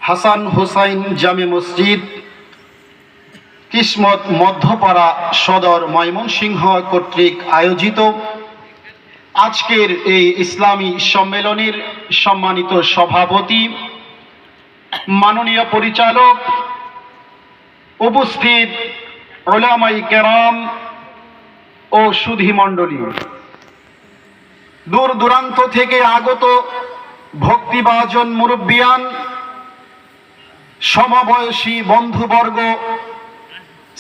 হাসান হুসাইন জামে মসজিদ, কিসমত মধ্যপাড়া সদর, ময়মনসিংহ কর্তৃক আয়োজিত আজকের এই ইসলামী সম্মেলনের সম্মানিত সভাপতি, মাননীয় পরিচালক, উপস্থিত উলামায়ে কেরাম ও সুধী মণ্ডলী, দূর দূরান্ত থেকে আগত ভক্তিভাজন মুরব্বিয়ান, সমবয়সী বন্ধুবর্গ,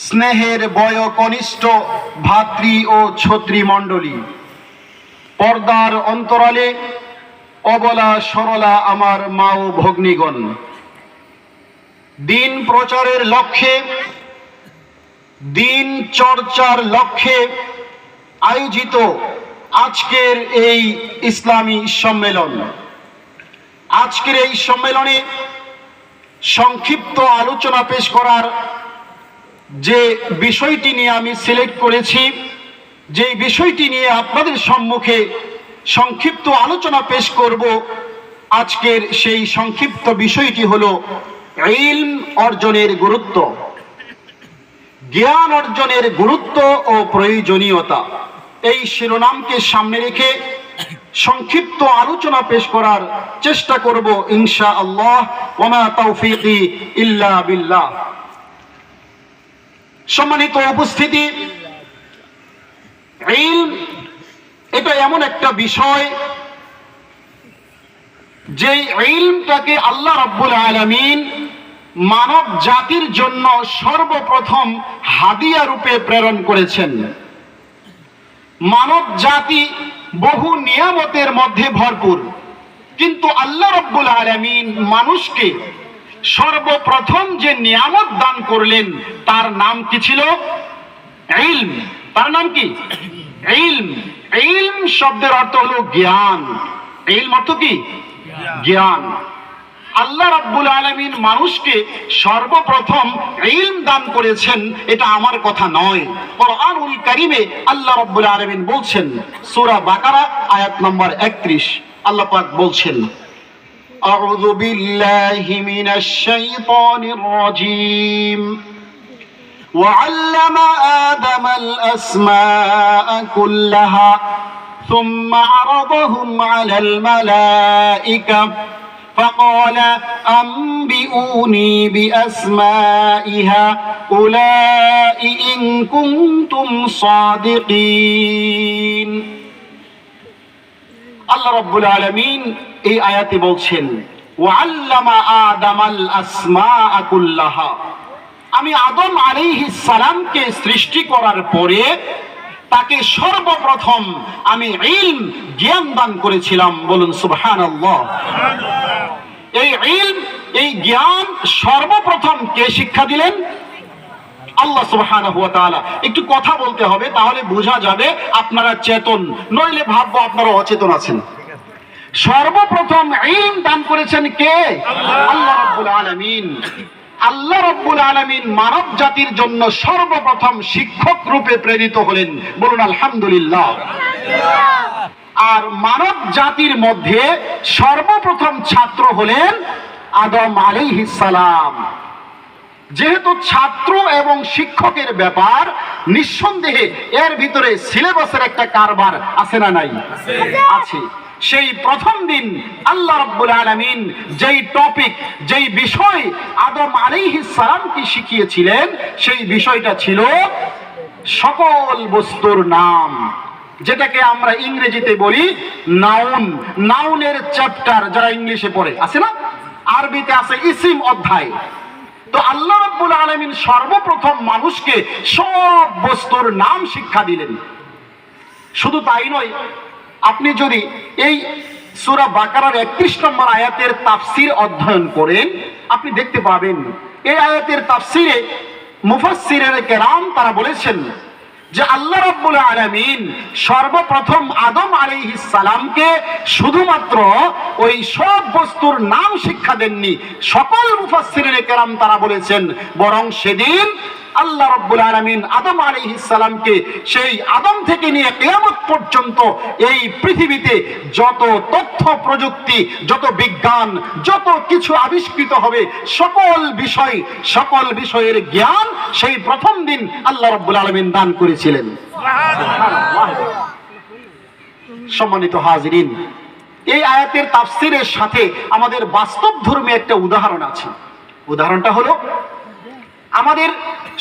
স্নেহের বয়োকনিষ্ঠ ভাতৃ ও ছত্রী মণ্ডলী, পর্দার অন্তরালে অবলা সরলা আমার মা ও ভগ্নীগণ, দিন প্রচারের লক্ষ্যে, দিন চর্চার লক্ষ্যে আয়োজিত আজকের এই ইসলামী সম্মেলন। আজকের এই সম্মেলনে সংক্ষিপ্ত আলোচনা পেশ করার যে বিষয়টি নিয়ে আমি সিলেক্ট করেছি, যে বিষয়টি নিয়ে আপনাদের সম্মুখে সংক্ষিপ্ত আলোচনা পেশ করব, আজকের সেই সংক্ষিপ্ত বিষয়টি হলো ইলম অর্জনের গুরুত্ব, জ্ঞান অর্জনের গুরুত্ব ও প্রয়োজনীয়তা। এই শিরোনামকে সামনে রেখে সংক্ষিপ্ত আলোচনা পেশ করার চেষ্টা করব ইনশাআল্লাহ। ওয়া মা তাওফীকি ইল্লা বিল্লাহ। সম্মানিত উপস্থিতি, ইলম এটা এমন একটা বিষয় যে ইলমটাকে আল্লাহ রাব্বুল আলামিন মানব জাতির জন্য সর্বপ্রথম হাদিয়া রূপে প্রেরণ করেছেন। মানব জাতি বহু নিয়ামতের মধ্যে ভরপুর, কিন্তু আল্লাহ রাব্বুল আলামিন মানুষকে সর্বপ্রথম যে নিয়ামত দান করলেন তার নাম কি ছিল? ইলম। তার নাম কি? ইলম। ইলম শব্দের অর্থ হলো জ্ঞান। ইলম অর্থ কি? জ্ঞান। আল্লাহ রাব্বুল আলামিন মানুষকে সর্বপ্রথম ইলম দান করেছেন, এটা আমার কথা নয়। কোরআনুল কারীমে আল্লাহ রাব্বুল আলামিন বলছেন, সূরা বাকারা আয়াত নম্বর 31, আল্লাহ পাক বলছেন, আউযু বিল্লাহি মিনাশ শাইতানির রাজীম وعلم آدم الأسماء كلها ثم عرضهم على الملائكة فقال أنبئوني بأسماء هؤلاء إن كنتم صادقين। আল্লাহ রাব্বুল আলামিন এই আয়াতে বলছেন, ওয়াল্লামা আদামাল আসমাআ কুল্লাহা, আমি আদম আলাইহিস সালামকে সৃষ্টি করার পরে তাকে সর্বপ্রথম আমি ইলম, জ্ঞান দান করেছিলাম। বলুন সুবহানাল্লাহ। এই ইলম, এই জ্ঞান সর্বপ্রথম কে শিক্ষা দিলেন? আল্লাহ সুবহানাহু ওয়া তাআলা। একটু কথা বলতে হবে, তাহলে বোঝা যাবে আপনারা চেতন, নইলে ভাববো আপনারা অচেতন আছেন। সর্বপ্রথম ইলম দান করেছেন কে? আল্লাহ রাব্বুল আলামিন। আল্লাহ রাব্বুল আলামিন মানব জাতির জন্য সর্বপ্রথম শিক্ষক রূপে প্রেরিত হলেন। বলুন আলহামদুলিল্লাহ। আর মানব জাতির মধ্যে সর্বপ্রথম ছাত্র হলেন আদম আলাইহিস সালাম। যেহেতু ছাত্র এবং শিক্ষকের ব্যাপার, নিঃসন্দেহে এর ভিতরে সিলেবাসের একটা কারবার আছে না নাই? আছে। সেই প্রথম দিন আল্লাহ রাব্বুল আলামিন যেই টপিক, যেই বিষয় আদম আলাইহিস সালামকে শিখিয়েছিলেন, সেই বিষয়টা ছিল সকল বস্তুর নাম, যেটাকে আমরা ইংরেজিতে বলি নাউন। নাউনের চ্যাপ্টার যারা ইংলিশে পড়ে, আছে না? আরবিতে আছে ইসিম অধ্যায়। তো আল্লাহ রাব্বুল আলামিন সর্বপ্রথম মানুষকে সব বস্তুর নাম শিক্ষা দিলেন। শুধু তাই নয়, আপনি যদি এই সূরা বাকারার 31 নম্বর আয়াতের তাফসীর অধ্যয়ন করেন, আপনি দেখতে পাবেন এই আয়াতের তাফসীরে মুফাসসিরিনে কেরাম তারা বলেছেন যে আল্লাহ রাব্বুল আলামিন সর্বপ্রথম আদম আলাইহিস সালামকে শুধুমাত্র ওই সব বস্তুর নাম শিক্ষা দেননি। সকল মুফাসসিরিনে কেরাম তারা বলেছেন, বরং সেদিন আল্লাহ রাব্বুল আলামিন আদম আলাইহিস সালামকে সেই আদম থেকে নিয়ে কিয়ামত পর্যন্ত এই পৃথিবীতে যত তথ্য প্রযুক্তি, যত বিজ্ঞান, যত কিছু আবিষ্কৃত হবে, সকল বিষয়ের জ্ঞান সেই প্রথম দিন আল্লাহ রাব্বুল আলামিন দান করেছিলেন। সম্মানিত হাজিরিন, এই আয়াতের তাফসীরের সাথে আমাদের বাস্তব ধর্মী একটা উদাহরণ আছে। উদাহরণটা হলো, আমাদের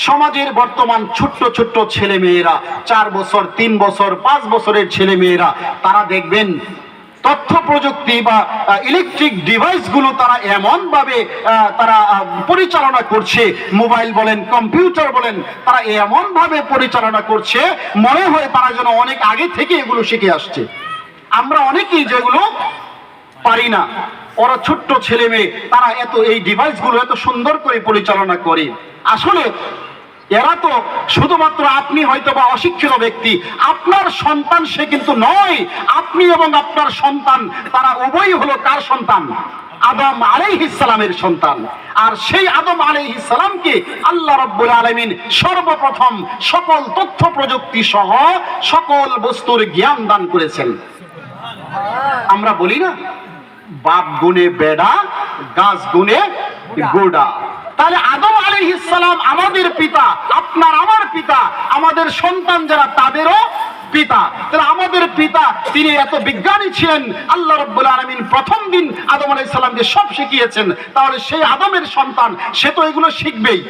সমাজের বর্তমান ছোট্ট ছোট্ট ছেলে মেয়েরা, 4 বছর, 3 বছর, 5 বছরের ছেলে মেয়েরা, তারা দেখবেন তথ্য প্রযুক্তি বা ইলেকট্রিক ডিভাইসগুলো তারা এমন ভাবে তারা পরিচালনা করছে, মোবাইল বলেন, কম্পিউটার বলেন, তারা এমন ভাবে পরিচালনা করছে মনে হয় তারা যেন অনেক আগে থেকে এগুলো শিখে আসছে। আমরা অনেকেই যেগুলো পারি না, ওরা ছোট্ট ছেলে মেয়ে তারা এই ডিভাইসগুলো এত সুন্দর করে পরিচালনা করে। আসলে এরা তো শুধুমাত্র, আপনি হয়তো বা অশিক্ষিত ব্যক্তি, আপনার সন্তান সে কিন্তু নয়। আপনি এবং আপনার সন্তান তারা উভয়ই হলো কার সন্তান? আদম আলাইহিস সালামের সন্তান। আর সেই আদম আলাইহিস সালামকে আল্লাহ রাব্বুল আলামিন সর্বপ্রথম সকল তথ্য প্রযুক্তি সহ সকল বস্তুর জ্ঞান দান করেছেন। আমরা বলি না, বাপ গুনে বেড়া, গাছ গুনে গোড়া। তাহলে আদম আলাইহিস সালাম আমাদের পিতা, আপনার আমার পিতা, আমাদের সন্তান যারা তাদেরও পিতা। তাহলে আমাদের পিতা তিনি এত বিজ্ঞানী ছিলেন, আল্লাহ রাব্বুল আলামিন প্রথম দিন আদম আলাইহিস সালামকে সব শিখিয়েছেন। তাহলে সেই আদমের সন্তান সে তো এগুলো শিখবেই।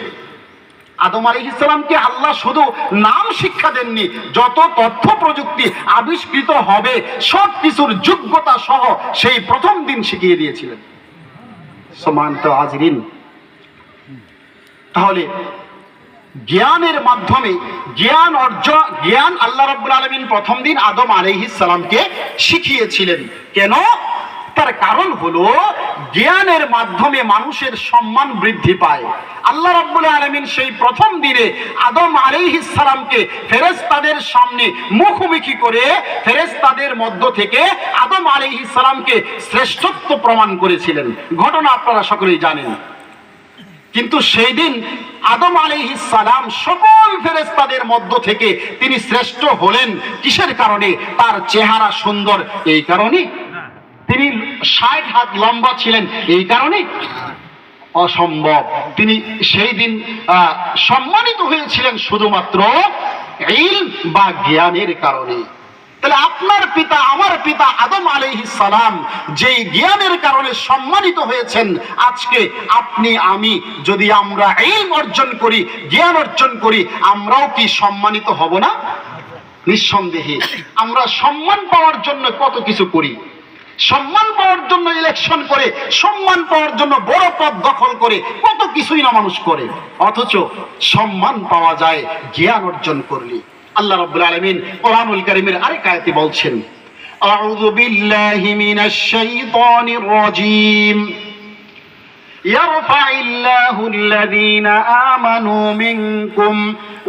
আদম আলাইহিস সালামকে আল্লাহ শুধু নাম শিক্ষা দেননি, যত তথ্য প্রযুক্তি আবিষ্কৃত হবে সব কিছুর যোগ্যতা সহ সেই প্রথম দিন শিখিয়ে দিয়েছিলেন। সম্মানিত হাজিরিন, তাহলে জ্ঞানের মাধ্যমে জ্ঞান আল্লাহ রাব্বুল আলামিন প্রথম দিন আদম আলাইহিস সালামকে শিখিয়েছিলেন। কেন? তার কারণ হলো জ্ঞানের মাধ্যমে মানুষের সম্মান বৃদ্ধি পায়। আল্লাহ রাব্বুল আলামিন সেই প্রথম দিনে আদম আলাইহিস সালামকে ফেরেশতাদের সামনে মুখোমুখি করে ফেরেশতাদের মধ্য থেকে আদম আলাইহিস সালামকে শ্রেষ্ঠত্ব প্রমাণ করেছিলেন। ঘটনা আপনারা সকলেই জানেন। কিন্তু সেই দিন আদম আলাইহিস সালাম সকল ফেরেশতাদের মধ্য থেকে তিনি শ্রেষ্ঠ হলেন কিসের কারণে? তার চেহারা সুন্দর এই কারণে। তিনি 60 হাত লম্বা ছিলেন এই কারণে? অসম্ভব। তিনি সেই দিন সম্মানিত হয়েছিলেন শুধুমাত্র ইলম বা জ্ঞানের কারণে। তাহলে আপনার পিতা, আমার পিতা আদম আলাইহিস সালাম যেই জ্ঞানের কারণে সম্মানিত হয়েছেন, আজকে আপনি আমি যদি আমরা ইলম অর্জন করি, জ্ঞান অর্জন করি, আমরাও কি সম্মানিত হব না? নিঃসন্দেহে। আমরা সম্মান পাওয়ার জন্য কত কিছু করি, সম্মান পাওয়ার জন্য ইলেকশন করে, সম্মান পাওয়ার জন্য বড় পদ দখল করে, কত কিছুই না মানুষ করে। অথচ সম্মান পাওয়া যায় জ্ঞান অর্জন করলে। আল্লাহ রাব্বুল আলামিন কোরআনুল কারীমের আরেক আয়াতে বলছেন, আউযু বিল্লাহি মিনাশ শাইতানির রাজীম, ইয়ারফাইল্লাহু আল্লাযীনা আমানু মিনকুম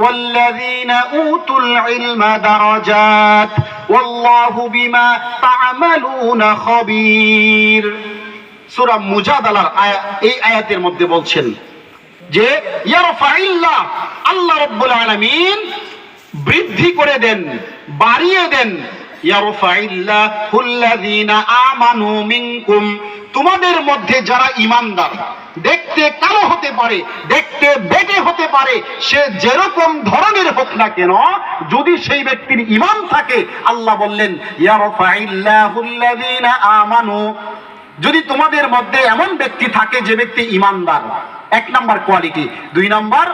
ওয়াল্লাযীনা উতুল ইলমা দারাজাত ওয়াল্লাহু বিমা তা'মালুনা খাবীর। সূরা মুজাদালার এই আয়াতের মধ্যে বলছেন যে ইয়ারফাইল্লাহ, আল্লাহ রাব্বুল আলামিন বৃদ্ধি করে দেন, বাড়িয়ে দেন। ইয়ারফাইল্লাহুল্লাযীনা আমানু মিনকুম, তোমাদের মধ্যে যারা ঈমানদার, দেখতে কালো হতে পারে, দেখতে বেটে হতে পারে, সে যেরকম ধরনের হোক না কেন, যদি সেই ব্যক্তির ঈমান থাকে, আল্লাহ বললেন ইয়ারফাইল্লাহুল্লাযীনা আমানু, যদি তোমাদের মধ্যে এমন ব্যক্তি থাকে যে ব্যক্তি ঈমানদার, 1 নাম্বার কোয়ালিটি। 2 নাম্বার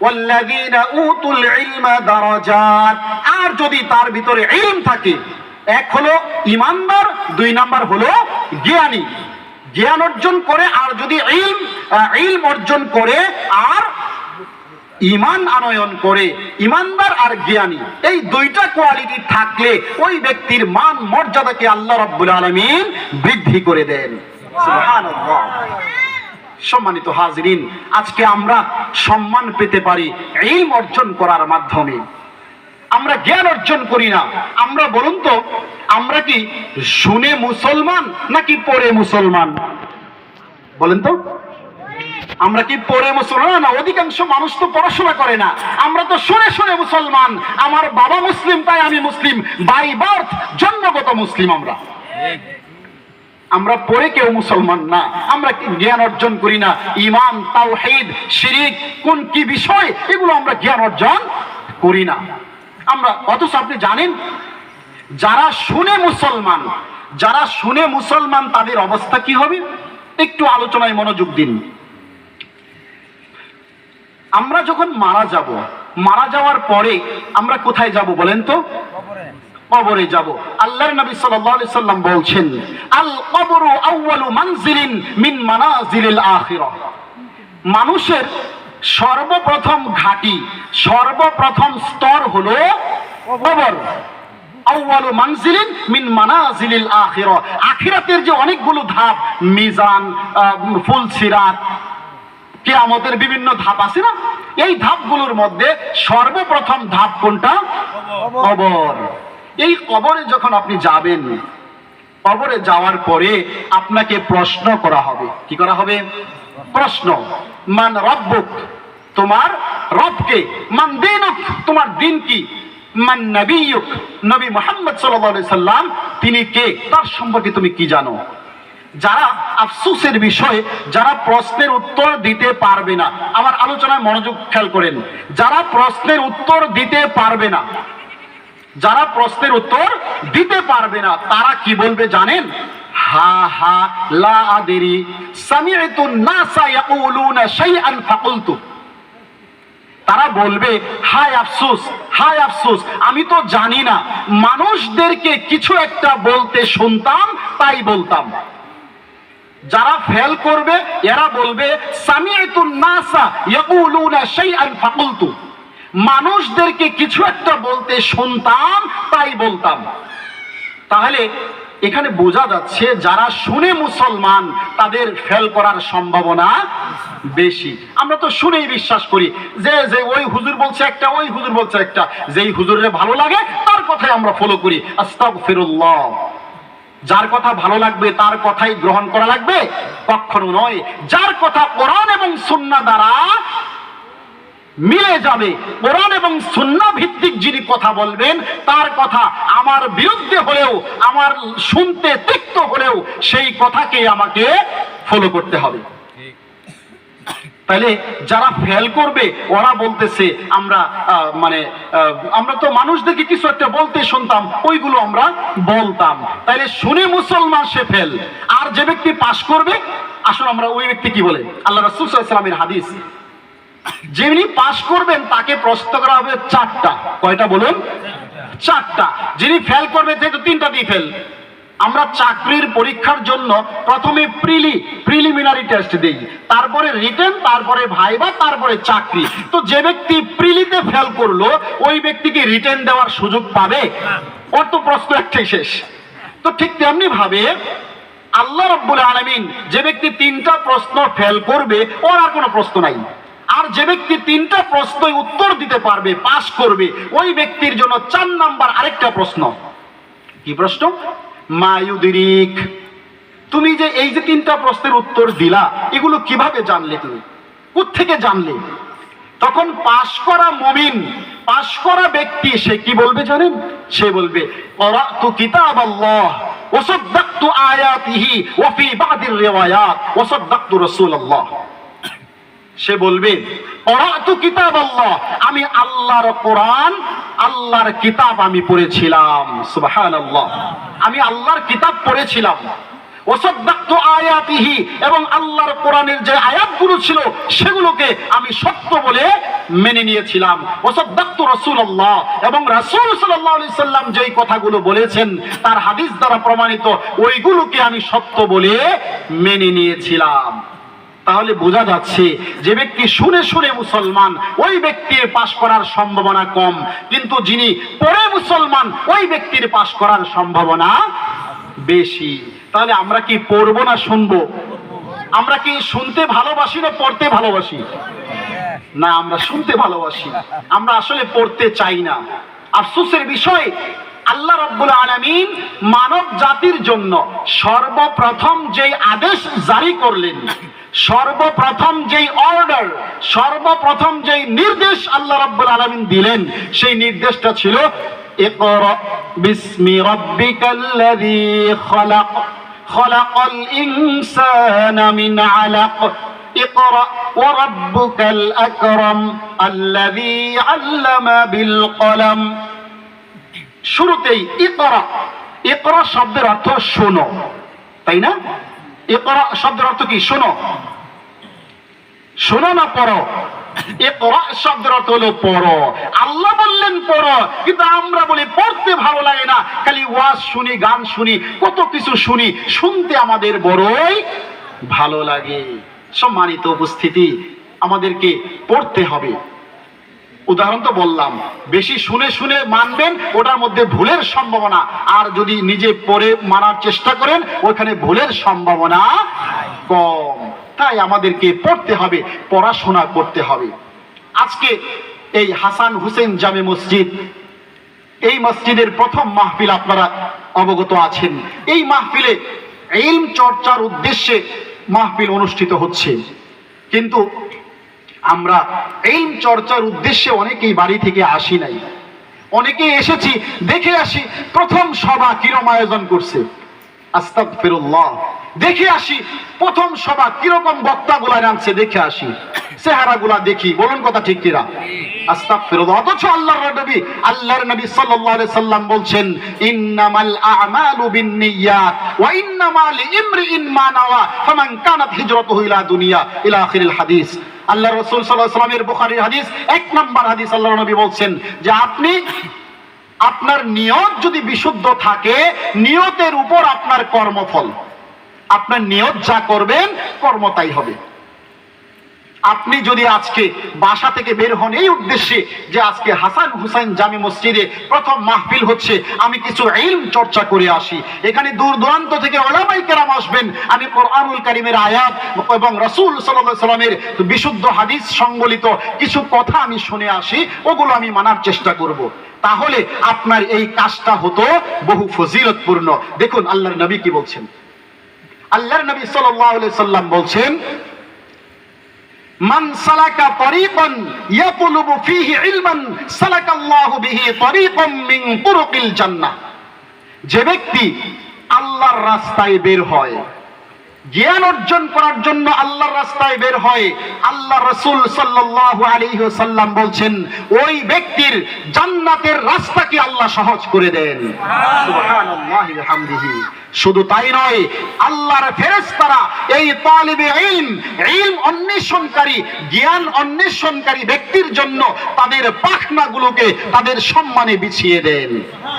ওয়াল্লাযীনা উতুল ইলমা দারাজাত, আর যদি তার ভিতরে ইলম থাকে, এক হলো ঈমানদার, 2 নাম্বার হলো জ্ঞানী, জ্ঞান অর্জন করে, আর যদি ইলম অর্জন করে আর ঈমান আনয়ন করে, ঈমানদার আর জ্ঞানী, এই 2টা কোয়ালিটি থাকলে ওই ব্যক্তির মান মর্যাদাকে আল্লাহ রাব্বুল আলামিন বৃদ্ধি করে দেন। সুবহানাল্লাহ। সম্মানিত হাজিরিন, আজকে আমরা সম্মান পেতে পারি ইলম অর্জন করার মাধ্যমে। আমরা জ্ঞান অর্জন করি না। আমরা বলুন তো, আমরা কি শুনে মুসলমান নাকি পড়ে মুসলমান? বলেন তো। আমরা কি পড়ে মুসলমান? না, অধিকাংশ মানুষ তো পড়াশোনা করে না, আমরা তো শুনে শুনে মুসলমান। আমার বাবা মুসলিম তাই আমি মুসলিম, বাই বার্থ, জন্মগত মুসলিম আমরা। আমরা পড়ে কেউ মুসলমান না, আমরা জ্ঞান অর্জন করি না। ঈমান, তাওহীদ, শিরক, কোন কি বিষয়, এগুলো আমরা জ্ঞান অর্জন করি না আমরা। অথচ আপনি জানেন, যারা শুনে মুসলমান, যারা শুনে মুসলমান, তাদের অবস্থা কি হবে? একটু আলোচনায় মনোযোগ দিন। আমরা যখন মারা যাব, মারা যাওয়ার পরে আমরা কোথায় যাব বলেন তো? কবরে যাব। আল্লাহর নবী সাল্লাল্লাহু আলাইহি সাল্লাম বলছেন, আল কবরু আউয়ালু মানজিলিন মিন মানাজিলিল আখিরাহ। মানুষের সর্বপ্রথম ঘাঁটি, সর্বপ্রথম স্তর হলো কবর। আউয়ালু মানজিলিন মিন মানাজিলিল আখিরাহ। আখিরাতের যে অনেকগুলো ধাপ, মিজান, ফুলসিরাত, কিয়ামতের বিভিন্ন ধাপ আছে না, এই ধাপগুলোর মধ্যে সর্বপ্রথম ধাপ কোনটা? কবর। এই কবরে যখন আপনি যাবেন, কবরে যাওয়ার পরে আপনাকে প্রশ্ন করা হবে। কি করা হবে? প্রশ্ন। মান রব্বুক, তোমার রবকে। মান দীনুক, তোমার দিন কি। মান নবিয়ুক, নবী মুহাম্মদ সাল্লাল্লাহু আলাইহি সাল্লাম তিনি কে, তার সম্পর্কে তুমি কি জানো। যারা আফসোসের বিষয়, যারা প্রশ্নের উত্তর দিতে পারবে না, আমার আলোচনায় মনোযোগ খেয়াল করেন, যারা প্রশ্নের উত্তর দিতে পারবে না, যারা প্রশ্নের উত্তর দিতে পারবে না, তারা কি বলবে জানেন? হা হা লা আদরি সামি'তু নাসা ইয়াকুলুনা শাইআন ফাকুলতু। তারা বলবে, হায় আফসোস, হায় আফসোস, আমি তো জানি না, মানুষদেরকে কিছু একটা বলতে শুনতাম তাই বলতাম। যারা ফেল করবে এরা বলবে, সামি'তু নাসা ইয়াকুলুনা শাইআন ফাকুলতু, মানুষদেরকে কিছু একটা বলতে শুনতাম তাই বলতাম। তাহলে এখানে বোঝা যাচ্ছে, যারা শুনে মুসলমান তাদের ফেল করার সম্ভাবনা বেশি। আমরা তো শুনেই বিশ্বাস করি যে যে ওই হুজুর বলছে একটা, ওই হুজুর বলছে একটা, যেই হুজুরের ভালো লাগে তার কথাই আমরা ফলো করি। আস্তাগফিরুল্লাহ। যার কথা ভালো লাগবে তার কথাই গ্রহণ করা লাগবে? কখনো নয়। যার কথা কোরআন এবং সুন্নাহ দ্বারা মিলে যাবে, কোরআন এবং সুন্নাহ ভিত্তিক যিনি কথা বলবেন, তার কথা আমার বিরুদ্ধে হলেও, আমার শুনতে তিক্ত হলেও, সেই কথাকে আমাকে ফলো করতে হবে। তাহলে যারা ফেল করবে ওরা বলতেছে, আমরা আমরা তো মানুষদেরকে কিছু একটা বলতে শুনতাম, ওইগুলো আমরা বলতাম। তাইলে শুনে মুসলমান সে ফেল। আর যে ব্যক্তি পাশ করবে, আসলে আমরা ওই ব্যক্তি কি বলে, আল্লাহ রাসূল সাল্লাল্লাহু আলাইহি ওয়াসাল্লামের হাদিস, যিনি পাশ করবেন তাকে প্রশ্ন করা হবে চারটা। কয়টা বলুন? চারটা। যিনি ফেল করবে সে তো তিনটা দিয়ে ফেল। আমরা চাকরির পরীক্ষার জন্য প্রথমে প্রিলিমিনারি টেস্ট দেই, তারপরে রিটেন, তারপরে ভাইভা, তারপরে চাকরি। তো যে ব্যক্তি প্রিলিতে ফেল করলো ওই ব্যক্তিকে রিটেন দেওয়ার সুযোগ পাবে? ওর তো প্রশ্ন একটাই শেষ। তো ঠিক তেমনি ভাবে আল্লাহ রাব্বুল আলামিন যে ব্যক্তি তিনটা প্রশ্ন ফেল করবে ওর আর কোনো প্রশ্ন নাই। আর যে ব্যক্তি তিনটা প্রশ্নই উত্তর দিতে পারবে, পাস করবে, ওই ব্যক্তির জন্য 4 নাম্বার আরেকটা প্রশ্ন। কি প্রশ্ন? মায়ুদিরিক, তুমি যে এই যে তিনটা প্রশ্নের উত্তর দিলা, এগুলো কিভাবে জানলে, তুমি কোত্থেকে জানলে? তখন পাস করা মুমিন, পাস করা ব্যক্তি সে কি বলবে জানেন? সে বলবে, ক্বরাতু কিতাবাল্লাহ ওয়া সাদ্দাকতু আয়াতিহি ওয়া ফি বা'দির রিওয়ায়াত ওয়া সাদ্দাকতু রাসূলুল্লাহ। সে বলবে, ক্বরাতু কিতাবাল্লাহ, আমি আল্লাহর কোরআন, আল্লাহর কিতাব আমি পড়েছিলাম। সুবহানাল্লাহ, আমি আল্লাহর কিতাব পড়েছিলাম। ওয়া সাদ্দাকতু আয়াতিহি, এবং আল্লাহর কোরআনের যে আয়াতগুলো ছিল সেগুলোকে আমি সত্য বলে মেনে নিয়েছিলাম। ওয়া সাদ্দাকতু রাসূলুল্লাহ, এবং রাসূল সাল্লাল্লাহু আলাইহি সাল্লাম যেই কথাগুলো বলেছেন তার হাদিস দ্বারা প্রমাণিত, ওইগুলোকে আমি সত্য বলে মেনে নিয়েছিলাম। তাহলে বোঝা যাচ্ছে যে ব্যক্তি শুনে শুনে মুসলমান ওই ব্যক্তির পাশ করার সম্ভাবনা কম, কিন্তু যিনি পড়ে মুসলমান ওই ব্যক্তির পাশ করার সম্ভাবনা বেশি। তাহলে আমরা কি পড়বো না শুনবো? আমরা কি শুনতে ভালোবাসি না পড়তে ভালোবাসি? না, আমরা শুনতে ভালোবাসি, আমরা আসলে পড়তে চাই না। আফসোসের বিষয়, আল্লাহ রাব্বুল আলামিন মানব জাতির জন্য সর্বপ্রথম যেই আদেশ জারি করলেন সর্বপ্রথম যেই অর্ডার, সর্বপ্রথম যেই নির্দেশ আল্লাহ রাব্বুল আলামিন দিলেন, সেই নির্দেশটা ছিল ইকরা বিসমি রাব্বিকাল্লাযী খালাক খালাকাল ইনসানা মিন আলাক ইকরা ওয়া রাব্বুকাল আকরাম আল্লাযী আল্লামা বিল কলম। শুরুতেই ইকরা, ইকরা শব্দের অর্থ শোনো, তাই না? ইকরা শব্দের অর্থ কি? শোনো, শোনো না পড়ো। ইকরা শব্দের অর্থ হলো পড়ো। আল্লাহ বললেন পড়ো, কিন্তু আমরা বলি পড়তে ভালো লাগে না, খালি ওয়াজ শুনি, গান শুনি, কত কিছু শুনি, শুনতে আমাদের বড়ই ভালো লাগে। সম্মানিত উপস্থিতি, আমাদেরকে পড়তে হবে। উদাহরণ তো বললাম, বেশি শুনে শুনে মানবেন, ওটার মধ্যে ভুলের সম্ভাবনা, আর যদি নিজে পড়ে মানার চেষ্টা করেন ওখানে ভুলের সম্ভাবনা কম। তাই আমাদেরকে পড়তে হবে, পড়াশোনা করতে হবে। আজকে এই হাসান হুসেন জামে মসজিদ, এই মসজিদের প্রথম মাহফিল আপনারা অবগত আছেন। এই মাহফিলে ইলম চর্চার উদ্দেশ্যে মাহফিল অনুষ্ঠিত হচ্ছে, কিন্তু আমরা ইলম চর্চার উদ্দেশ্যে অনেকেই বাড়ি থেকে আসি নাই, অনেকেই এসেছি দেখে আসি প্রথম সভা কিরম আয়োজন করছে, আস্তাগফিরুল্লাহ, দেখে আসি প্রথম সভা কিরকম বক্তাগুলা নামছে, দেখে আসি চেহারাগুলা দেখি, বলুন কথা ঠিক কিনা? আস্তাগফিরুল্লাহ। অথচ আল্লাহর নবী সাল্লাল্লাহু আলাইহি সাল্লাম বলছেন ইন্নামাল আ'মালু বিন্নিয়াত ওয়া ইন্নামা লিইমরিইন মা নাওয়া ফামান কানাত হিজরাতুহু ইলা দুনিয়া ইলা আখিরিল হাদিস। আল্লাহ রাসূল সাল্লাল্লাহু আলাইহি ওয়াসাল্লামের বুখারীর হাদিস 1 নম্বর হাদিস, আল্লাহর নবী বলছেন যে আপনি আপনার নিয়ত যদি বিশুদ্ধ থাকে, নিয়তের উপর আপনার কর্মফল, আপনার নিয়ত যা করবেন কর্ম তাই হবে। আপনি যদি আজকে বাসা থেকে বের হন এই উদ্দেশ্যে যে আজকে হাসান হুসাইন জামে মসজিদে প্রথম মাহফিল হচ্ছে, আমি কিছু ইলম চর্চা করে আসি, এখানে দূর দূরান্ত থেকে উলামায়ে কেরাম আসবেন, আমি কোরআনুল কারীমের আয়াত এবং রাসূল সাল্লাল্লাহু আলাইহি সাল্লামের বিশুদ্ধ হাদিস সংবলিত কিছু কথা আমি শুনে আসি, ওগুলো আমি মানার চেষ্টা করব, তাহলে আপনার এই কাজটা হতো বহু ফজিলতপূর্ণ। দেখুন আল্লাহর নবী কি বলছেন। আল্লাহর নবী সাল্লাল্লাহু আলাইহি সাল্লাম বলছেন মান সালাকা তরিকান ইয়াতলুবু ফীহি ইলমান সালাকাল্লাহু বিহি তরিকাম মিন তুরুকিল জান্নাহ। যে ব্যক্তি আল্লাহর রাস্তায় বের হয়, জ্ঞান অর্জন করার জন্য আল্লাহর রাস্তায় বের হয়, আল্লাহ রাসূল সাল্লাল্লাহু আলাইহি ওয়াসাল্লাম বলছেন ওই ব্যক্তির জান্নাতের রাস্তাকে আল্লাহ সহজ করে দেন। সুবহানাল্লাহি ওয়া বিহামদিহি। শুধু তাই নয়, আল্লাহর ফেরেশতারা এই তালিবে ইলম, ইলম অন্বেষণকারী, জ্ঞান অন্বেষণকারী ব্যক্তির জন্য তাদের পাখনাগুলোকে তাদের সম্মানে বিছিয়ে দেন।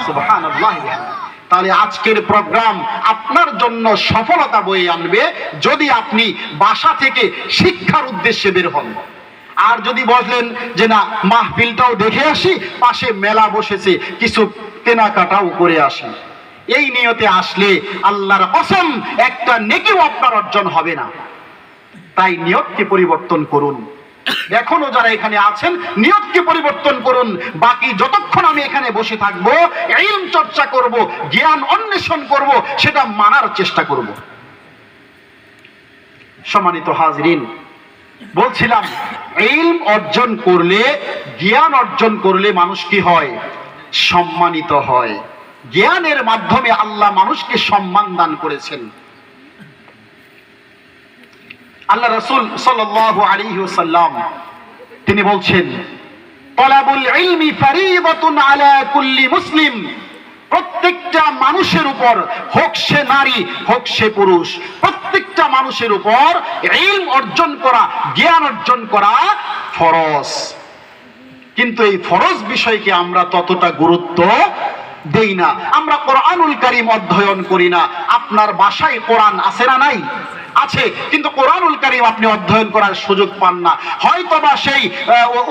সুবহানাল্লাহি ওয়া বিহামদিহি। তাহলে আজকের প্রোগ্রাম আপনার জন্য সফলতা বয়ে আনবে যদি আপনি বাসা থেকে শিক্ষার উদ্দেশ্যে বের হন। আর যদি বলেন যে না, মাহফিলটাও দেখে আসি, পাশে মেলা বসেছে, কিছু কেনাকাটাও করে আসি, এই নিয়তে আসলে আল্লাহর কসম একটা নেকিও আপনার অর্জন হবে না। তাই নিয়তকে পরিবর্তন করুন। এখনো যারা এখানে আছেন নিয়তকে পরিবর্তন করুন। বাকি যতক্ষণ আমি এখানে বসে থাকবো, ইলম চর্চা করব, জ্ঞান অন্বেষণ করব, সেটা মানার চেষ্টা করব। সম্মানিত হাজরিন, বলছিলাম ইলম অর্জন করলে, জ্ঞান অর্জন করলে মানুষ কি হয়? সম্মানিত হয়। জ্ঞানের মাধ্যমে আল্লাহ মানুষকে সম্মান দান করেছেন। আল্লাহ রাসূল সাল্লাল্লাহু আলাইহি ওয়াসাল্লাম তিনি বলছেন তালাবুল ইলমি ফারিদাতুন আলা কুল্লি মুসলিম। প্রত্যেকটা মানুষের উপর, হোক সে নারী হোক সে পুরুষ, প্রত্যেকটা মানুষের উপর ইলম অর্জন করা, জ্ঞান অর্জন করা ফরজ। কিন্তু এই ফরজ বিষয়কে আমরা ততটা গুরুত্ব দেই না। আমরা কোরআনুল কারীম অধ্যয়ন করি না। আপনার বাসায় কোরআন আছে না নাই? আছে, কিন্তু কোরআনুল কারীম আপনি অধ্যয়ন করার সুযোগ পান না। হয়তোবা সেই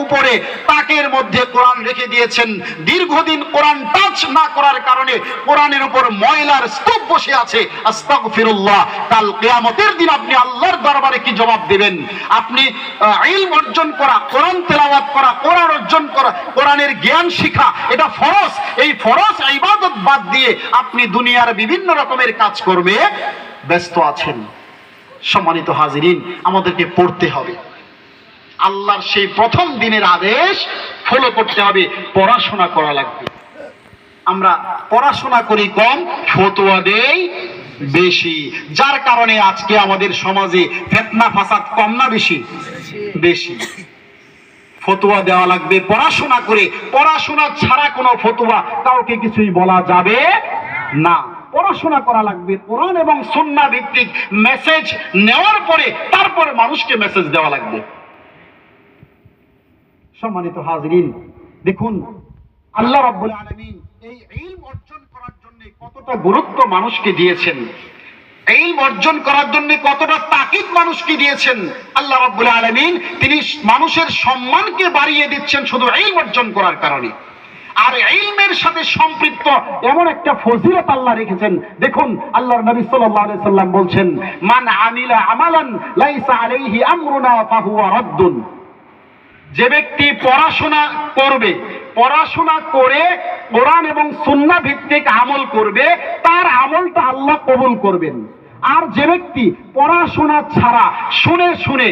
উপরে তাকের মধ্যে কোরআন রেখে দিয়েছেন, দীর্ঘদিন কোরআন টাচ না করার কারণে কোরআনের উপর ময়লার স্তূপ বসে আছে। আস্তাগফিরুল্লাহ। কাল কিয়ামতের দিন আপনি আল্লাহর দরবারে কি জবাব দেবেন? আপনি ইলম অর্জন করা, কোরআন তেলাওয়াত করা, কোরআন অর্জন করা, কোরআনের জ্ঞান শিখা, এটা ফরজ। এই ফরজ ইবাদত বাদ দিয়ে আপনি দুনিয়ার বিভিন্ন রকমের কাজ করবে ব্যস্ত আছেন। সম্মানিত হাজিরিন, আমাদেরকে পড়তে হবে। আল্লাহর সেই প্রথম দিনের আদেশ ফলো করতে হবে, পড়াশোনা করা লাগবে। আমরা পড়াশোনা করি কম, ফতোয়া দেই বেশি, যার কারণে আজকে আমাদের সমাজে ফিতনা ফাসাদ কম না বেশি? বেশি। ফতোয়া দেওয়া লাগবে পড়াশোনা করে। পড়াশোনা ছাড়া কোনো ফতোয়া কাউকে কিছুই বলা যাবে না। পড়াশোনা করা লাগবে, কোরআন এবং সুন্নাহ ভিত্তিক মেসেজ নেওয়ার পরে তারপরে মানুষকে মেসেজ দেওয়া লাগবে। সম্মানিত হাজিরিন, দেখুন আল্লাহ রাব্বুল আলামিন এই ইলম অর্জন করার জন্য কতটা গুরুত্ব মানুষকে দিয়েছেন, ইলম অর্জন করার জন্য কতটা তাকিদ মানুষকে দিয়েছেন। আল্লাহ রাব্বুল আলামিন তিনি মানুষের সম্মানকে বাড়িয়ে দিচ্ছেন শুধু ইলম অর্জন করার কারণে। আর ইলমের সাথে সম্পৃক্ত এমন একটা ফজিলত আল্লাহ রেখেছেন। দেখুন আল্লাহর নবী সাল্লাল্লাহু আলাইহি সাল্লাম বলছেন, মান আমিলা আমালান লাইসা আলাইহি আমরুনা ফাহুয়া রাদ্দুন। যে ব্যক্তি পড়াশোনা করবে, পড়াশোনা করে কোরআন এবং সুন্নাহ ভিত্তিক আমল করবে, তার আমলটা আল্লাহ কবুল করবেন। আর যে ব্যক্তি পড়াশোনা ছাড়া শুনে শুনে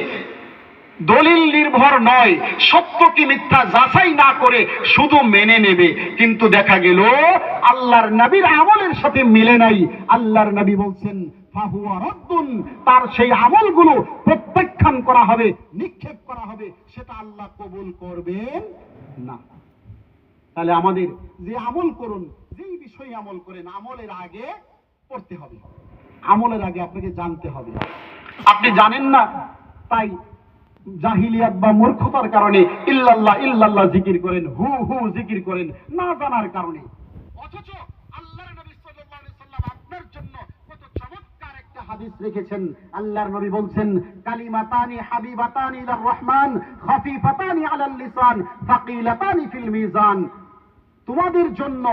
দলিল নির্ভর নয়, সত্য কি মিথ্যা যাচাই না করে শুধু মেনে নেবে, কিন্তু দেখা গেল আল্লাহর নবীর আমলের সাথে মিলে নাই, আল্লাহর নবী বলছেন ফাহুয়া রাদ্দুন, তার সেই আমলগুলো প্রত্যাখ্যান করা হবে, নিক্ষেপ করা হবে, সেটা আল্লাহ কবুল করবেন না। তাহলে আমাদের যে আমল করুন, যেই বিষয়ে আমল করেন, আমলের আগে পড়তে হবে, আমলের আগে আপনাকে জানতে হবে। আপনি জানেন না, তাই জাহিলিয়াত বা মূর্খতার কারণে ইল্লাল্লাহ ইল্লাল্লাহ জিকির করেন, হু হু জিকির করেন, না জানার কারণে। অথচ আল্লাহর নবী সাল্লাল্লাহু আলাইহি সাল্লাম আপনার জন্য কত চমৎকার একটা হাদিস রেখেছেন। আল্লাহর নবী বলছেন, কালিমাতানি হাবিবাতানি ইলার রহমান খাফিফাতানি আলাল লিসান ফাকিলাতানি ফিল মিজান। তোমাদের জন্য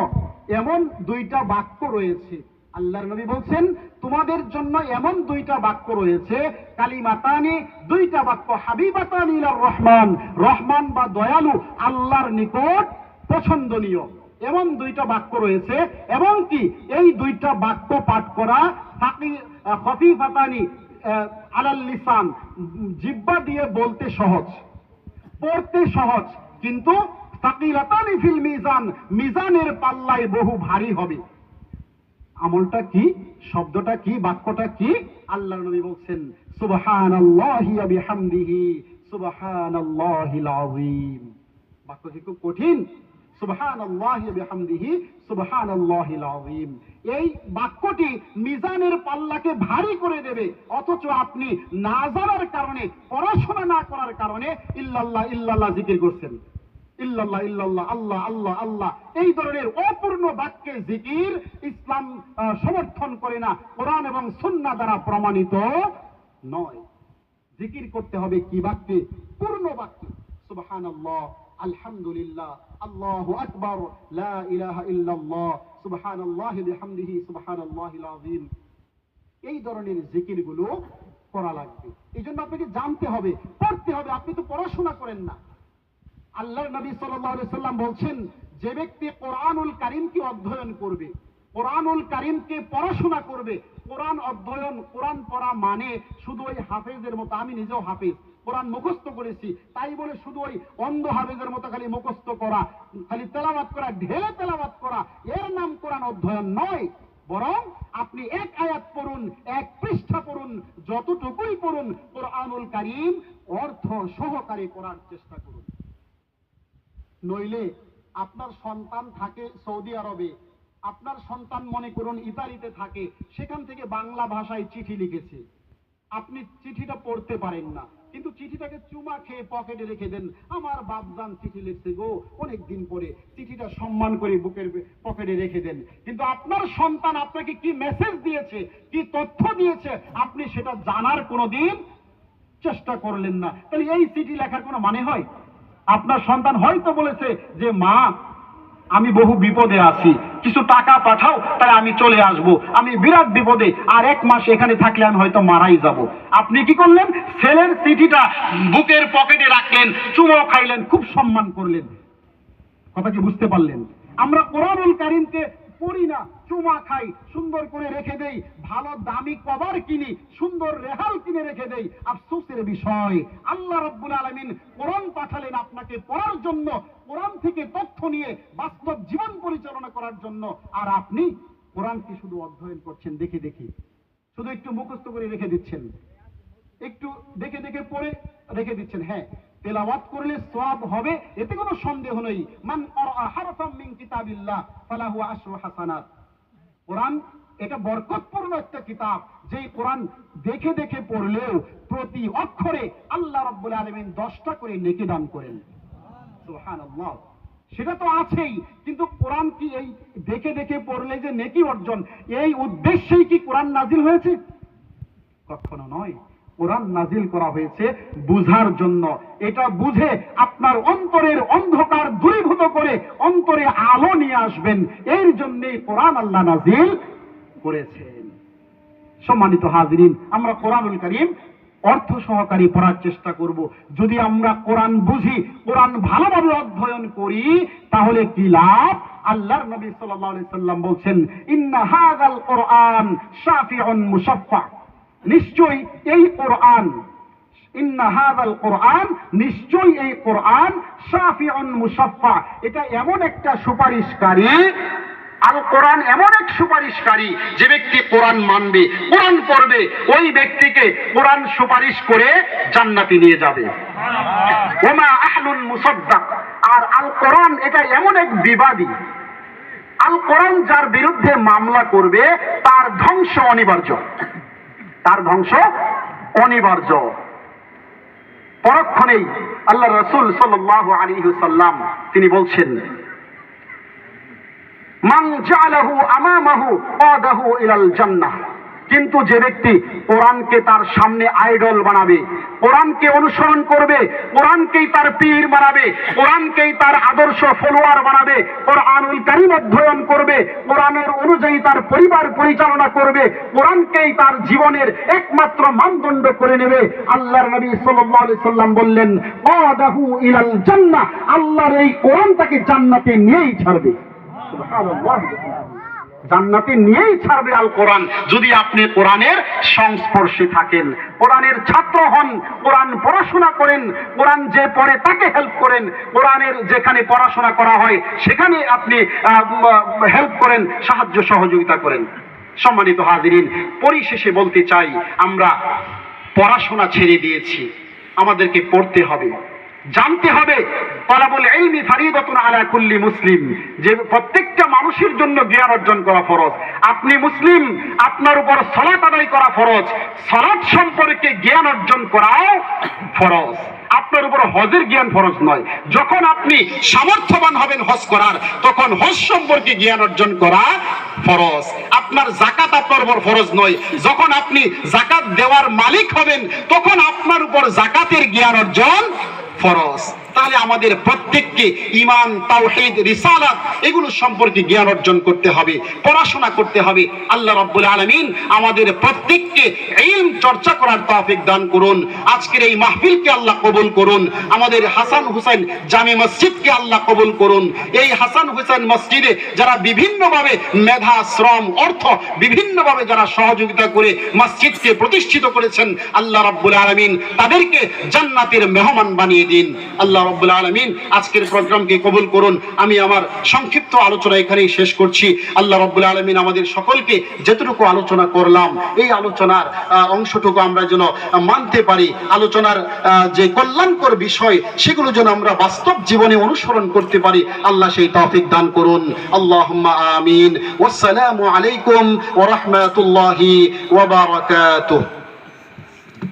এমন দুইটা বাক্য রয়েছে, আল্লাহর নবী বলছেন তোমাদের জন্য এমন দুইটা বাক্য রয়েছে, কালিমাতানি দুইটা বাক্য, হাবিবাতানি ইলার রহমান, রহমান বা দয়ালু আল্লাহর নিকট পছন্দনীয়, এমন দুইটা বাক্য রয়েছে, এবং কি এই দুইটা বাক্য পাঠ করা খাফিফাতানি আলাল লিসান, জিহ্বা দিয়ে বলতে সহজ, পড়তে সহজ, কিন্তু সাকিলাতানি ফিল মিজান, মিজানের পাল্লায় বহু ভারী হবে। আমলটা কি, শব্দটা কি, বাক্যটা কি? আল্লাহর নবী বলছেন সুবহানাল্লাহি ওয়া বিহামদিহি সুবহানাল্লাহিল আযীম। বাক্য কি খুব কঠিন? সুবহানাল্লাহি ওয়া বিহামদিহি সুবহানাল্লাহিল আযীম। এই বাক্যটি মিজানের পাল্লাকে ভারী করে দেবে। অথচ আপনি না জানার কারণে, পড়াশোনা না করার কারণে ইল্লাল্লাহ ইল্লাল্লাহ জিকির করছেন, ইল্লাল্লাহ ইল্লাল্লাহ আল্লাহ আল্লাহ আল্লাহ, এই ধরনের অপূর্ণ বাক্যে জিকির ইসলাম সমর্থন করে না, কোরআন এবং সুন্নাহ দ্বারা প্রমাণিত নয়। জিকির করতে হবে কি বাক্যে? পূর্ণ বাক্যে। সুবহানাল্লাহ, আলহামদুলিল্লাহ, আল্লাহু আকবার, লা ইলাহা ইল্লাল্লাহ, সুবহানাল্লাহি বিহামদিহি সুবহানাল্লাহিল আযীম। এই ধরনের জিকিরগুলো করা লাগবে। এই জন্য আপনাকে জানতে হবে, পড়তে হবে। আপনি তো পড়াশোনা করেন না। আল্লাহর নবী সাল্লাল্লাহু আলাইহি সাল্লাম বলছেন, যে ব্যক্তি কোরআনুল কারীমকে অধ্যয়ন করবে, কোরআনুল কারীমকে পড়াশোনা করবে, কোরআন অধ্যয়ন, কোরআন পড়া মানে শুধু ওই হাফেজের মতো, আমি নিজেও হাফেজ, কোরআন মুখস্থ করেছি তাই বলে শুধু ওই অন্ধ হাফেজের মতো খালি মুখস্থ করা, খালি তেলাওয়াত করা, ঢেলে তেলাওয়াত করা, এর নাম কোরআন অধ্যয়ন নয়। বরং আপনি এক আয়াত পড়ুন, এক পৃষ্ঠা পড়ুন, যতটুকুই পড়ুন, কোরআনুল কারীম অর্থ সহকারে পড়ার চেষ্টা করুন। নইলে আপনার সন্তান থাকে সৌদি আরবে, আপনার সন্তান মনে করুন ইতালিতে থাকে, সেখান থেকে বাংলা ভাষায় চিঠি লিখেছে, আপনি চিঠিটা পড়তে পারেন না, কিন্তু চিঠিটাকে চুমা খেয়ে পকেটে রেখে দেন। আমার বাপজান চিঠি লিখছে গো, অনেক দিন পরে, চিঠিটা সম্মান করে বুকের পকেটে রেখে দেন। কিন্তু আপনার সন্তান আপনাকে কি মেসেজ দিয়েছে, কি তথ্য দিয়েছে, আপনি সেটা জানার কোনোদিন চেষ্টা করলেন না। তাহলে এই চিঠি লেখার কোনো মানে হয়? আপনার সন্তান হয়তো বলেছে যে মা, আমি বহু বিপদে আছি, কিছু টাকা পাঠাও, তাই আমি চলে আসব, আমি বিরাট বিপদে, আর 1 মাস এখানে থাকলে আমি হয়তো মারাই যাব। আপনি কি করলেন? ছেলের চিঠিটা বুকের পকেটে রাখলেন, চুমো খাইলেন, খুব সম্মান করলেন। কথা কি বুঝতে পারলেন? আমরা কোরআনুল কারীমকে পড়ি না, চুমা খাই, সুন্দর করে রেখে দেই, ভালো দামি কভার কিনি, সুন্দর রেহাল কিনে রেখে দেই। আফসোসের বিষয়, আল্লাহ রাব্বুল আলামিন কোরআন পাঠালেন আপনাকে পড়ার জন্য, কোরআন থেকে তথ্য নিয়ে বাস্তব জীবন পরিচালনা করার জন্য। আর আপনি কোরআনকে শুধু অধ্যয়ন করছেন দেখে দেখে, শুধু একটু মুখস্থ করে রেখে দিচ্ছেন, একটু দেখে দেখে পড়ে রেখে দিচ্ছেন। হ্যাঁ, তেলাওয়াত করলে সওয়াব হবে, এতে কোনো সন্দেহ নেই। মান ক্বারা হারফাম মিন কিতাবিল্লাহ ফালাহু আশরু হাসানাত। কোরআন এটা বরকতপূর্ণ একটা কিতাব, যেই কোরআন দেখে দেখে পড়লেও প্রতি অক্ষরে আল্লাহ রাব্বুল আলামিন 10টা করে নেকি দান করেন। সুবহানাল্লাহ। সেটা তো আছেই, কিন্তু কোরআন কি এই দেখে দেখে পড়লে যে নেকি অর্জন, এই উদ্দেশ্যেই কি কোরআন নাজিল হয়েছে? কখনো নয়। কোরআন নাজিল করা হয়েছে বুঝার জন্য। এটা বুঝে আপনার অন্তরের অন্ধকার দূরীভূত করে অন্তরে আলো নিয়ে আসবেন, এর জন্যই কোরআন আল্লাহ নাজিল করেছেন। সম্মানিত হাজিরিন, আমরা কোরআনুল কারীম অর্থ সহকারী পড়ার চেষ্টা করব। যদি আমরা কোরআন বুঝি, কোরআন ভালোভাবে অধ্যয়ন করি, তাহলে কি লাভ? আল্লাহর নবী সাল্লাল্লাহু আলাইহি সাল্লাম বলছেন, ইন্না হাযাল কোরআন শাফিউন মুশাফফা। নিশ্চয়ই এই কোরআন, ইন্না হাযাল কোরআন, নিশ্চয়ই এই কোরআন শাফিউন মুশাফফা, এটা এমন একটা সুপারিশকারী, আল কোরআন এমন এক সুপারিশকারী, যে ব্যক্তি কোরআন মানবে, কোরআন পড়বে, ওই ব্যক্তিকে কোরআন সুপারিশ করে জান্নাতে নিয়ে যাবে। ওমা আহলুন মুসাদ্দাক। আর আল কোরআন এটা এমন এক বিবাদী, আল কোরআন যার বিরুদ্ধে মামলা করবে তার ধ্বংস অনিবার্য, তার ধ্বংস অনিবার্য। পরক্ষণেই আল্লাহ রাসূল সাল্লাল্লাহু আলাইহি ওয়াসাল্লাম তিনি বলছেন, মান জাআলাহু আমামাহু কাদাহু ইলাল জান্নাহ। কিন্তু যে ব্যক্তি কোরআনকে তার সামনে আইডল বানাবে, কোরআনকে অনুসরণ করবে, কোরআনকেই তার পীর বানাবে, কোরআনকেই তার আদর্শ ফলোয়ার বানাবে, কোরআনুল কারীম অধ্যয়ন করবে, কোরআনের অনুযায়ী তার পরিবার পরিচালনা করবে, কোরআনকেই তার জীবনের একমাত্র মানদণ্ড করে নেবে, আল্লাহর নবী সাল্লাল্লাহু আলাইহি সাল্লাম বললেন, কাদাহু ইলাল জান্নাহ। আল্লাহর এই কোরআন তাকে জান্নাতে নিয়েই ছাড়বে। সুবহানাল্লাহ। জান্নাতে নিয়েই ছাড়বে আল কোরআন, যদি আপনি কোরআনের সংস্পর্শে থাকেন, কোরআনের ছাত্র হন, কোরআন পড়াশোনা করেন, কোরআন যে পড়ে তাকে হেল্প করেন, কোরআনের যেখানে পড়াশোনা করা হয় সেখানে আপনি হেল্প করেন, সাহায্য সহযোগিতা করেন। সম্মানিত হাজিরিন, পরিশেষে বলতে চাই, আমরা পড়াশোনা ছেড়ে দিয়েছি, আমাদেরকে পড়তে হবে, জানতে হবে। তালাবুল ইলমি ফারিদাতুন আলা কুল্লি মুসলিম, যে প্রত্যেকটা মানুষের জন্য জ্ঞান অর্জন করা ফরজ। আপনি মুসলিম, আপনার উপর সালাত আদায় করা ফরজ, সালাত সম্পর্কে জ্ঞান অর্জন করাও ফরজ। আপনার উপর হজের জ্ঞান ফরজ নয়। যখন আপনি সামর্থ্যবান হবেন হজ করার, তখন হজ সম্পর্কে জ্ঞান অর্জন করা ফরজ। আপনার যাকাত আপনার উপর ফরজ নয়। যখন আপনি যাকাত দেওয়ার মালিক হবেন, তখন আপনার উপর যাকাতের জ্ঞান অর্জন ফরজ। তাহলে আমাদের প্রত্যেককে ঈমান, তাওহীদ, রিসালাত এগুলো সম্পর্কে জ্ঞান অর্জন করতে হবে, পড়াশোনা করতে হবে। আল্লাহ রাব্বুল আলামিন আমাদের প্রত্যেককে ইলম চর্চা করার তৌফিক দান করুন। আজকের এই মাহফিলকে আল্লাহ কবুল করুন। আমাদের হাসান হুসাইন জামে মসজিদকে আল্লাহ কবুল করুন। এই হাসান হুসাইন মসজিদে যারা বিভিন্নভাবে মেধা, শ্রম, অর্থ বিভিন্নভাবে যারা সহযোগিতা করে মসজিদকে প্রতিষ্ঠিত করেছেন, আল্লাহ রাব্বুল আলামিন তাদেরকে জান্নাতের মেহমান বানিয়ে দিন। আল্লাহ রাব্বুল আলামিন আজকের প্রোগ্রামকে কবুল করুন। আমি আমার সংক্ষিপ্ত আলোচনা এখানেই শেষ করছি। আল্লাহ রাব্বুল আলামিন আমাদের সকলকে যেটুকু আলোচনা করলাম, এই আলোচনার অংশটুকু আমরা যেন মানতে পারি, আলোচনার যে কল্যাণকর বিষয় সেগুলো যেন আমরা বাস্তব জীবনে অনুসরণ করতে পারি, আল্লাহ সেই তৌফিক দান করুন। আল্লাহুম্মা আমিন। ওয়াসসালামু আলাইকুম ওয়া রাহমাতুল্লাহি ওয়া বারাকাতুহু।